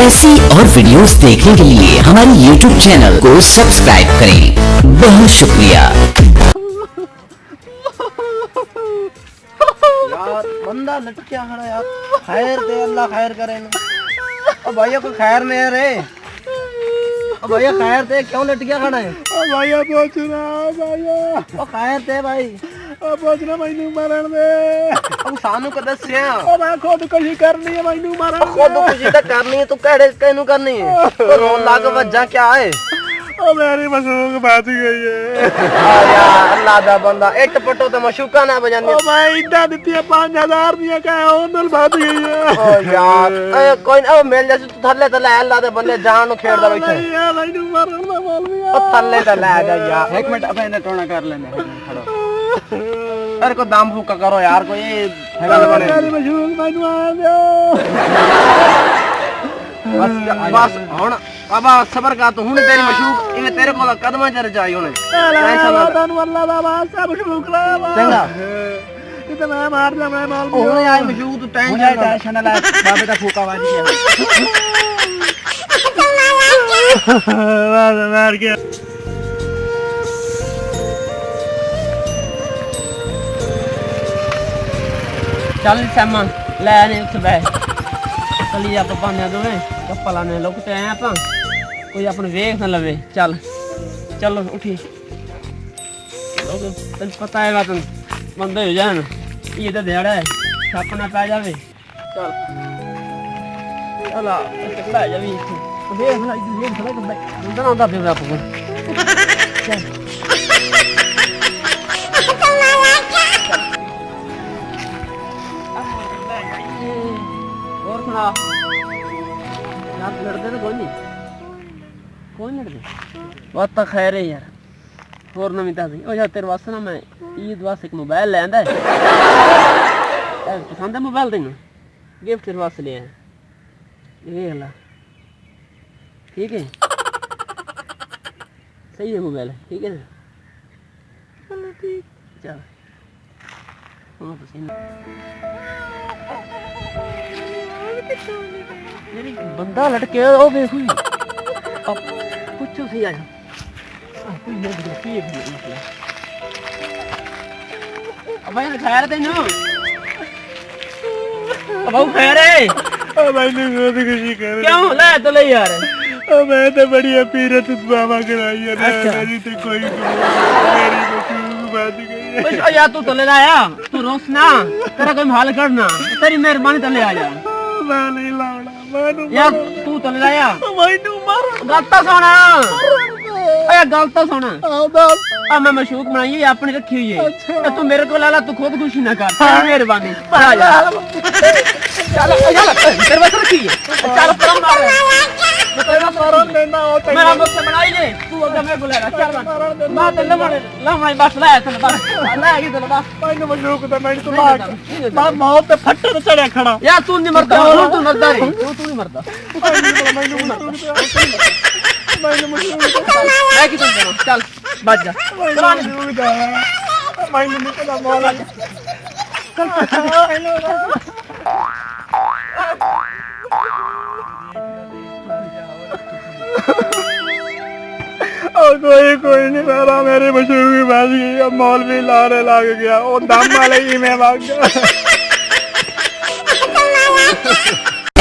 ऐसी और वीडियोस देखने के लिए हमारे YouTube चैनल को सब्सक्राइब करें। बहुत शुक्रिया। यार बंदा लटकिया खड़ा यार, खैर दे अल्लाह खैर करे ना। ओ भैया कोई खैर नहीं है रे। ओ भैया खैर दे, क्यों लटकिया खड़ा है? ओ भैया पहुंचना भैया। ओ खैर दे भाई। ओ पहुंचना मैनू मरण दे। अब सानू का दस्या। ओ मैं खुद कुछ करनी है मैनू मरण। खुद कुछ तो करनी है, तू कहड़े कहनू करनी है? तो रोन लाग वजह क्या है? ओ मेरी मशूक बच गई है। यार अल्लाह दा बंदा एक पटो तो मशूका ना बजानी। ओ भाई इतना दित्ती 5000 दिया क्या ओनल बच गई है। ओ यार ए कोई ना मिल जाए तू थल्ले तो ले अल्लाह दे बंदे जान नु खेड़दा बैठे। यार मैनू मरण दा मौलवी। ओ थल्ले तो ले जा यार। एक मिनट अपने टोना कर लेने खड़ो। अरे को दाम फूका करो यार, कोई मेरी मशूक मैनू आ दो। बस हुन बाबा सबर का, तो हुन तेरी मशूक इने तेरे कोल कदमां च रजाई हुन। टेंशन ना तनु अल्लाह दा वास्ता मशूक ला। चंगा इते मैं मार जा मैं माल। हुन आई मशूक तू टेंशन ना ले, बाबे दा फूका वाज गया। मार गया। चल समा ले ने उठ बे चली आप पाने दोवे कपला ने लुकते आए आप, कोई अपन वेख ना लवे। चल चलो उठी, लोग तन पता है बात बंदे हो जान, ये तो देड़ा है छापना पै जावे। चल चला चला जावी वेख ना बंदा ना होता फिर आपको। चल और सुना यार, लड़ते तो कोई लड़ते बात तो खैर है यार। और नवीं ताज़ी ओ यार तेरे वास्ते ना मैं ईद वास्ते एक मोबाइल ले आंदा है। पसंद है मोबाइल तेनू? गिफ्ट तेरे वास्ते ले आया, देख ला ठीक है? सही है मोबाइल, ठीक है ना? चलो ठीक, चल बंदा लटके ओ देखो अब पूछो सही आया। अब भाई खैर तेनू अब खैर है? ओ मैनू बहुत खुशी कर। क्यों ले तो ले यार। ओ मैं तो बड़ी पीरत बाबा कराई है ना। मेरी तो कोई मेरी मशूक बच गई है। बस यार तू तो ले आया, तू रोस ना तेरा कोई हाल करना, तेरी मेहरबानी तो ले आ जा। मैं नहीं लावड़ा मैनू यार तू तो ले आया। मैनू मार गलता सोना अरे गलता सोना अब मैं मशूक बनाई है अपनी रखी हुई है। तो तू मेरे को लाला, तू खुद खुशी ना कर, मेहरबानी। चल तेरे पास रखी है, चल परम मार तेरा परम लेना हो तो मेरा मुझसे बनाई ले, तू अगर मेरे को लेगा चल बात ला मैं बस लाया चल बस ला गई चल बस। मैनू मशूक तो मैनू तो मार मौत पे फट्टे तो चढ़े खड़ा। यार तू नहीं मरता, तू मरता रे, तू नहीं मरता। मैनू मशूक मैं की तुम चल बच जा। मैनू निकला मौला और कोई नहीं मेरा, मेरी मशहूरी बच गई। अब मौलवी लारे लग गया, वो दम वाले ही में भाग गया।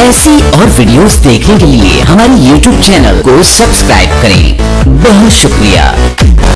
ऐसी और वीडियोस देखने के लिए हमारे YouTube चैनल को सब्सक्राइब करें। बहुत शुक्रिया।